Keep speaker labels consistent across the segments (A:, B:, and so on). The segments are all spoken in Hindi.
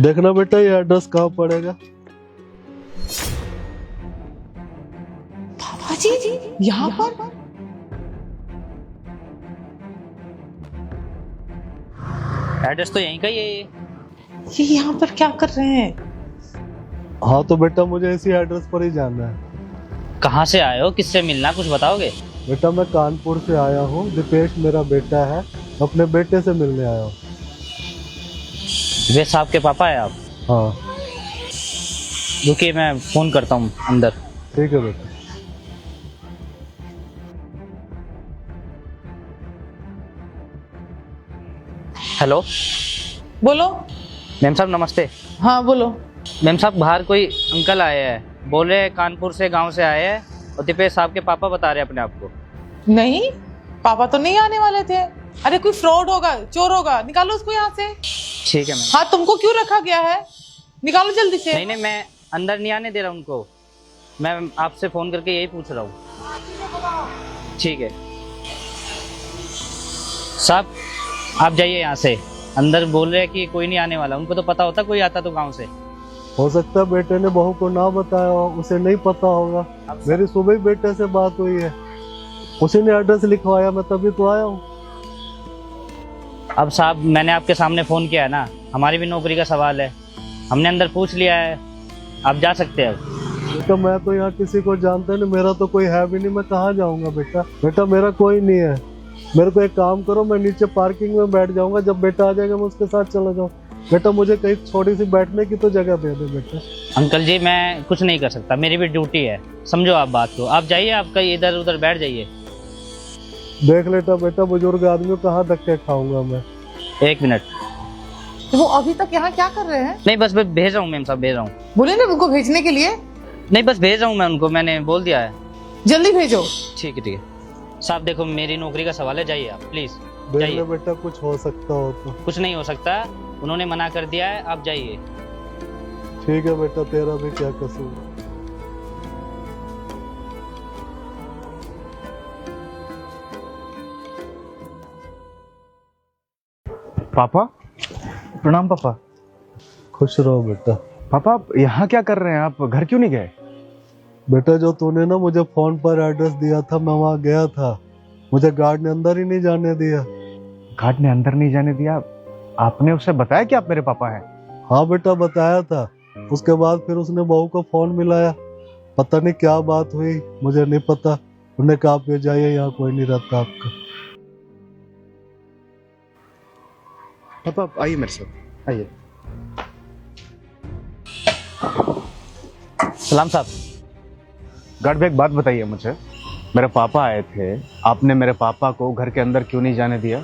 A: देखना बेटा ये एड्रेस कहाँ पड़ेगा।
B: पापा जी यहाँ पर?
C: एड्रेस तो यहीं का ही है
B: ये यहाँ पर क्या कर रहे हैं?
A: हाँ तो बेटा मुझे इसी एड्रेस पर ही जाना है।
C: कहाँ से आए हो, किससे मिलना, कुछ बताओगे?
A: बेटा मैं कानपुर से आया हूँ, दीपेश मेरा बेटा है, अपने बेटे से मिलने आया हूँ।
C: वे साहब के पापा है आप?
A: हाँ
C: रुकिए मैं फोन करता हूँ अंदर।
A: ठीक है बेटा।
C: हेलो
B: बोलो।
C: मैम साहब नमस्ते।
B: हाँ बोलो।
C: मैम साहब बाहर कोई अंकल आए हैं, बोल रहे हैं कानपुर से गांव से आए हैं और दीपेश साहब के पापा बता रहे हैं अपने आप को।
B: नहीं, पापा तो नहीं आने वाले थे। अरे कोई फ्रॉड होगा, चोर होगा, निकालो उसको यहाँ से।
C: ठीक है मैम।
B: हाँ तुमको क्यों रखा गया है? निकालो जल्दी से।
C: नहीं मैं अंदर नहीं आने दे रहा उनको, मैं आपसे फोन करके यही पूछ रहा हूँ। ठीक है साहब आप जाइए यहाँ से, अंदर बोल रहे हैं कि कोई नहीं आने वाला। उनको तो पता होता कोई आता तो गांव से।
A: हो सकता है बेटे ने बहू को ना बताया हो, उसे नहीं पता होगा। मेरी सुबह ही बेटे से बात हुई है, उसी ने एड्रेस लिखवाया, मैं तभी तो आया हूँ।
C: अब साहब मैंने आपके सामने फोन किया है ना, हमारी भी नौकरी का सवाल है, हमने अंदर पूछ लिया है, आप जा सकते हैं अब।
A: बेटा मैं तो यहाँ किसी को जानता नहीं, मेरा तो कोई है भी नहीं, मैं कहाँ जाऊँगा बेटा। बेटा मेरा कोई नहीं है, मेरे को एक काम करो, मैं नीचे पार्किंग में बैठ जाऊंगा, जब बेटा आ जाएगा मैं उसके साथ चला जाऊँ। बेटा मुझे कहीं छोटी सी बैठने की तो जगह दे दे बेटा।
C: अंकल जी मैं कुछ नहीं कर सकता, मेरी भी ड्यूटी है, समझो आप बात को। आप जाइए, आप कहीं इधर उधर बैठ जाइए।
A: देख लेता बेटा, बुजुर्ग आदमी कहाँ धक्के खाऊंगा मैं।
C: एक मिनट।
B: वो अभी तक यहाँ क्या कर रहे हैं?
C: नहीं बस मैं भेज रहा हूँ मैम साहब, भेज रहा हूँ।
B: बोले ना उनको भेजने के लिए।
C: नहीं बस भेज रहा हूँ मैं उनको, मैंने बोल दिया है।
B: जल्दी भेजो।
C: ठीक है साहब, देखो मेरी नौकरी का सवाल है, जाइए आप प्लीज
A: देख
C: जाइए।
A: ले बेटा, कुछ हो सकता हो तो।
C: कुछ नहीं हो सकता, उन्होंने मना कर दिया है, आप जाइए।
A: ठीक है बेटा, तेरा भी क्या कसूर।
D: पापा प्रणाम। पापा
A: खुश रहो बेटा।
D: पापा आप यहाँ क्या कर रहे हैं? आप घर क्यों नहीं गए?
A: बेटा जो तूने ना मुझे फोन पर एड्रेस दिया था, मैं वहाँ गया था, मुझे गार्ड ने अंदर ही नहीं जाने दिया।
D: गार्ड ने अंदर नहीं जाने दिया? आपने उसे बताया कि आप मेरे पापा हैं?
A: हाँ बेटा बताया था। उसके बाद फिर उसने बहू को फोन मिलाया, पता नहीं क्या बात हुई, मुझे नहीं पता। उन्होंने कहा आप ये जाइए, यहाँ कोई नहीं रहता आपका।
D: पापा आप आइए मेरे साथ, आइए।
C: सलाम साहब।
D: गार्ड भाई एक बात बताइए मुझे, मेरे पापा आए थे, आपने मेरे पापा को घर के अंदर क्यों नहीं जाने दिया?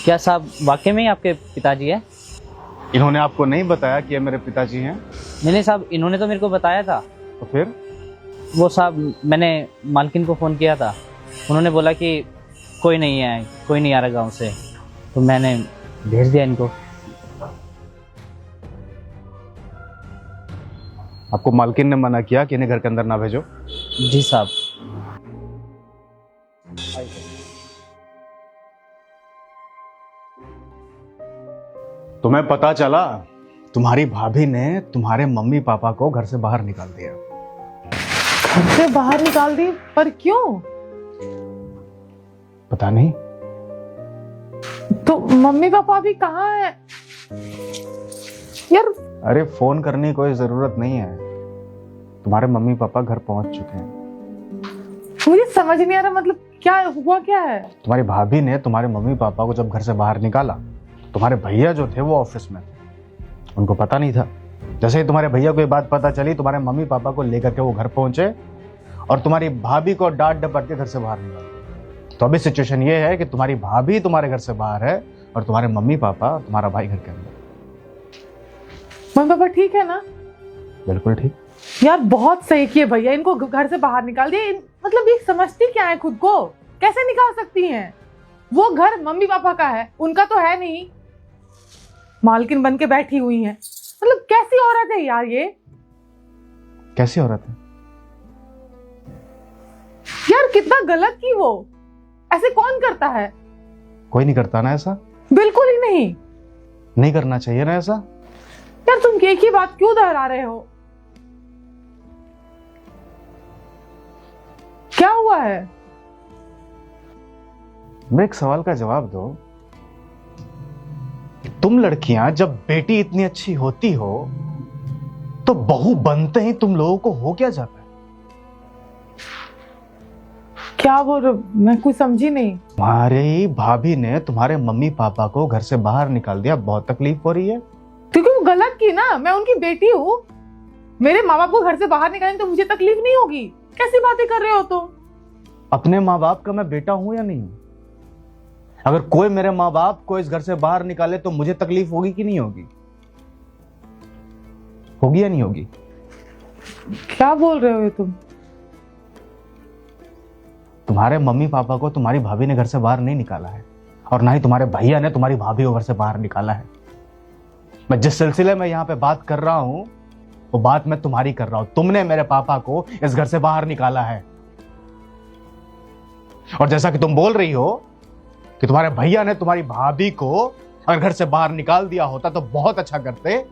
C: क्या साहब वाकई में ही आपके पिताजी है?
D: इन्होंने आपको नहीं बताया कि ये मेरे पिताजी हैं?
C: नहीं साहब, इन्होंने तो मेरे को बताया था।
D: तो फिर?
C: वो साहब मैंने मालकिन को फ़ोन किया था, उन्होंने बोला कि कोई नहीं है, कोई नहीं आ रहा गांव से, तो मैंने भेज दिया इनको।
D: आपको मालकिन ने मना किया कि इन्हें घर के अंदर ना भेजो?
C: जी साहब।
D: तुम्हें पता चला तुम्हारी भाभी ने तुम्हारे मम्मी पापा को घर से बाहर निकाल दिया?
B: घर से बाहर निकाल दी? पर क्यों?
D: पता नहीं।
B: तो मम्मी पापा अभी कहाँ है यार?
D: अरे फोन करने की कोई जरूरत नहीं है, तुम्हारे मम्मी पापा घर पहुंच चुके हैं।
B: मुझे समझ नहीं आ रहा, मतलब क्या हुआ, क्या है?
D: तुम्हारी भाभी ने तुम्हारे मम्मी पापा को जब घर से बाहर निकाला, तुम्हारे भैया जो थे वो ऑफिस में थे, उनको पता नहीं था। जैसे ही तुम्हारे भैया को ये बात पता चली, तुम्हारे मम्मी पापा को लेकर के वो घर पहुंचे और तुम्हारी भाभी को डांट डपट के घर से बाहर निकाल दिया। तो अभी सिचुएशन ये है कि तुम्हारी भाभी तुम्हारे घर से बाहर है और तुम्हारे मम्मी पापा, तुम्हारा भाई घर के अंदर।
B: मम्मी पापा ठीक है ना?
D: बिल्कुल ठीक।
B: यार बहुत सही किए भैया, इनको घर से बाहर निकाल दिया। मतलब ये समझती क्या है खुद को? कैसे निकाल सकती हैं? वो घर मम्मी पापा का है, उनका तो है नहीं। मालकिन बन के बैठी हुई हैं। मतलब कैसी औरत है यार ये?
D: कैसी औरत है?
B: यार कितना गलत की वो, ऐसे कौन करता है?
D: कोई नहीं करता ना ऐसा।
B: बिल्कुल ही नहीं।
D: नहीं करना चाहिए ना ऐसा।
B: यार तुम एक ही बात क्यों दोहरा रहे हो? क्या हुआ है?
D: मैं एक सवाल का जवाब दो। तुम लड़कियां जब बेटी इतनी अच्छी होती हो तो बहू बनते ही तुम लोगों को हो क्या जाता है?
B: क्या बोल रहे हो? मैं कुछ समझी नहीं।
D: तुम्हारी भाभी ने तुम्हारे मम्मी पापा को घर से बाहर निकाल दिया, बहुत तकलीफ हो रही है।
B: क्योंकि वो गलत की ना, मैं उनकी बेटी हूँ। मेरे माँ बाप को घर से बाहर निकालें तो मुझे तकलीफ नहीं होगी? कैसी बातें कर रहे हो तुम?
D: अपने माँ बाप का मैं बेटा हूं या नहीं हूं? अगर कोई मेरे माँ बाप को इस घर से बाहर निकाले तो मुझे तकलीफ होगी कि नहीं होगी? होगी या नहीं होगी?
B: क्या बोल रहे हो ये तुम?
D: तुम्हारे मम्मी पापा को तुम्हारी भाभी ने घर से बाहर नहीं निकाला है, और ना ही तुम्हारे भैया ने तुम्हारी भाभी को घर से बाहर निकाला है। मैं जिस सिलसिले में यहाँ पे बात कर रहा हूं वो बात मैं तुम्हारी कर रहा हूं। तुमने मेरे पापा को इस घर से बाहर निकाला है, और जैसा कि तुम बोल रही हो कि तुम्हारे भैया ने तुम्हारी भाभी को अगर घर से बाहर निकाल दिया होता तो बहुत अच्छा करते,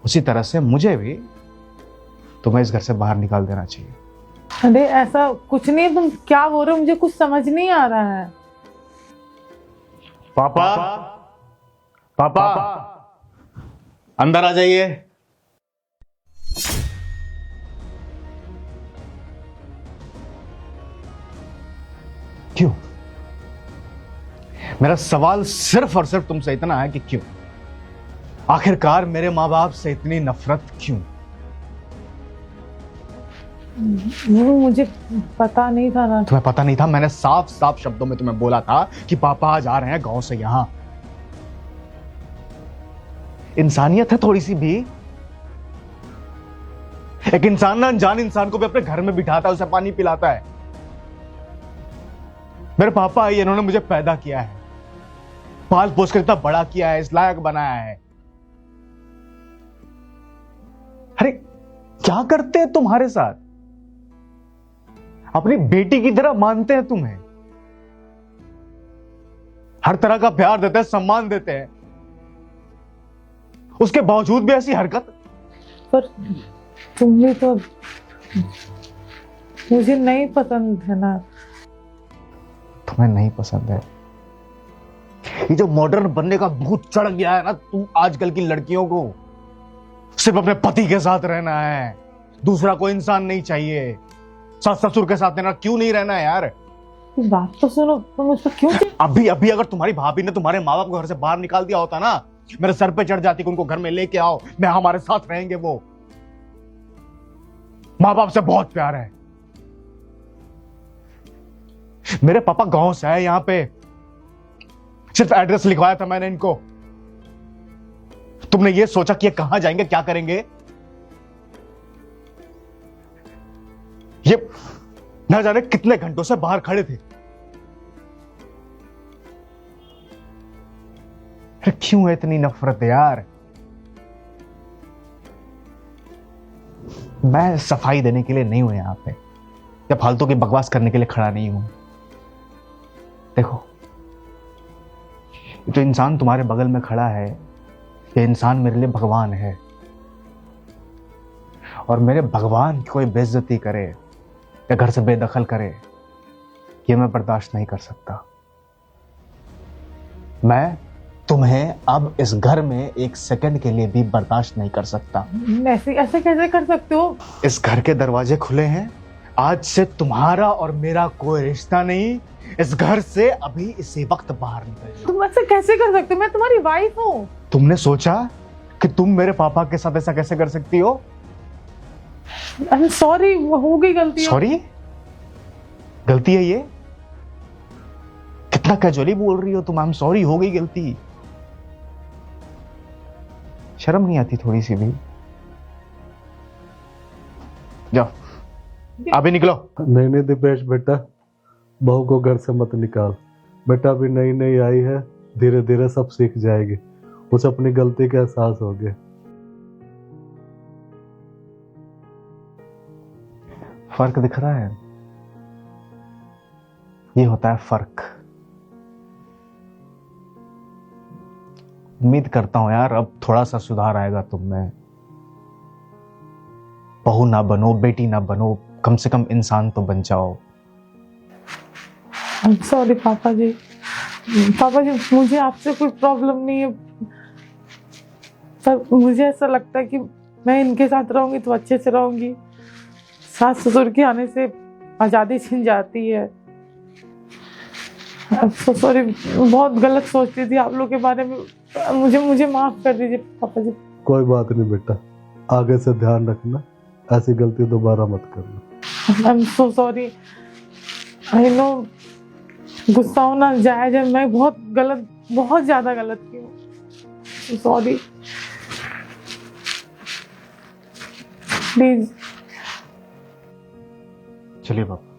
D: उसी तरह से मुझे भी तुम्हें इस घर से बाहर निकाल देना चाहिए।
B: अरे ऐसा कुछ नहीं, तुम क्या बोल रहे हो? मुझे कुछ समझ नहीं आ रहा है।
D: पापा, पापा, अंदर आ जाइए। क्यों? मेरा सवाल सिर्फ और सिर्फ तुमसे इतना है कि क्यों? आखिरकार मेरे माँ बाप से इतनी नफरत क्यों?
B: वो मुझे पता नहीं था ना।
D: तुम्हें पता नहीं था? मैंने साफ साफ शब्दों में तुम्हें बोला था कि पापा आज आ रहे हैं गांव से यहां। इंसानियत है थोड़ी सी भी? एक इंसान ना अनजान इंसान को भी अपने घर में बिठाता है, उसे पानी पिलाता है। मेरे पापा आई, इन्होंने मुझे पैदा किया है, पाल पोस कर इतना बड़ा किया है, इस लायक बनाया है। अरे क्या करते हैं तुम्हारे साथ? अपनी बेटी की तरह मानते हैं तुम्हें, हर तरह का प्यार देते हैं, सम्मान देते हैं, उसके बावजूद भी ऐसी हरकत।
B: पर तुम भी तो, मुझे नहीं पसंद है ना।
D: तुम्हें नहीं पसंद है? ये जो मॉडर्न बनने का भूत चढ़ गया है ना तुम आजकल की लड़कियों को, सिर्फ अपने पति के साथ रहना है, दूसरा कोई इंसान नहीं चाहिए। सास ससुर के साथ रहना, क्यों नहीं रहना है यार?
B: बात तो सुनो, तुम मुझ पर क्यों?
D: अभी अभी अगर तुम्हारी भाभी ने तुम्हारे माँ बाप को घर से बाहर निकाल दिया होता ना, मेरे सर पे चढ़ जाती कि उनको घर में लेके आओ, मैं हमारे साथ रहेंगे। वो माँ बाप से बहुत प्यार है। मेरे पापा गांव से आए यहां पे, सिर्फ एड्रेस लिखवाया था मैंने इनको। तुमने ये सोचा कि ये कहां जाएंगे, क्या करेंगे? ये ना जाने कितने घंटों से बाहर खड़े थे। अरे क्यों है इतनी नफरत यार? मैं सफाई देने के लिए नहीं हूं यहां पे, या फालतू की बकवास करने के लिए खड़ा नहीं हूं। देखो, जो इंसान तुम्हारे बगल में खड़ा है, ये इंसान मेरे लिए भगवान है, और मेरे भगवान की कोई बेइज्जती करे या घर से बेदखल करे, ये मैं बर्दाश्त नहीं कर सकता। मैं तुम्हें अब इस घर में एक सेकंड के लिए भी बर्दाश्त नहीं कर सकता।
B: ऐसे ऐसे कैसे कर सकते हो?
D: इस घर के दरवाजे खुले हैं, आज से तुम्हारा और मेरा कोई रिश्ता नहीं। इस घर से अभी इसी वक्त बाहर निकल जाओ।
B: तुम ऐसे कैसे कर सकते हो? मैं तुम्हारी वाइफ हूँ।
D: तुमने सोचा कि तुम मेरे पापा के साथ ऐसा कैसे कर सकती हो?
B: आई एम सॉरी, हो गई गलती।
D: सॉरी? गलती है ये? कितना कैजुअली बोल रही हो तुम। आई एम सॉरी, हो गई गलती। शर्म नहीं आती थोड़ी सी भी? जाओ, अभी निकलो।
A: नहीं नहीं दिपेश बेटा, बहू को घर से मत निकाल। बेटा अभी नई नई आई है, धीरे धीरे सब सीख जाएगी, उसे अपनी गलती का एहसास हो गया।
D: फर्क दिख रहा है? ये होता है फर्क। उम्मीद करता हूँ यार अब थोड़ा सा सुधार आएगा तुम में। बहू ना बनो, बेटी ना बनो, कम से कम इंसान तो बन जाओ।
B: सॉरी पापा जी। पापा जी मुझे आपसे कोई प्रॉब्लम नहीं है, पर मुझे ऐसा लगता है कि मैं इनके साथ रहूंगी तो अच्छे से रहूंगी। सास ससुर के आने से आज़ादी छिन जाती है। सॉरी, बहुत गलत सोचती थी आप लोग के बारे में। मुझे माफ कर दीजिए पापा जी।
A: कोई बात नहीं बेटा, आगे से ध्यान रखना, ऐसी गलती दोबारा मत करना।
B: I am so sorry. I know गुस्सा होना जायज है, मैं बहुत ज्यादा गलत की हूँ। Sorry please.
D: चलिए बाबा।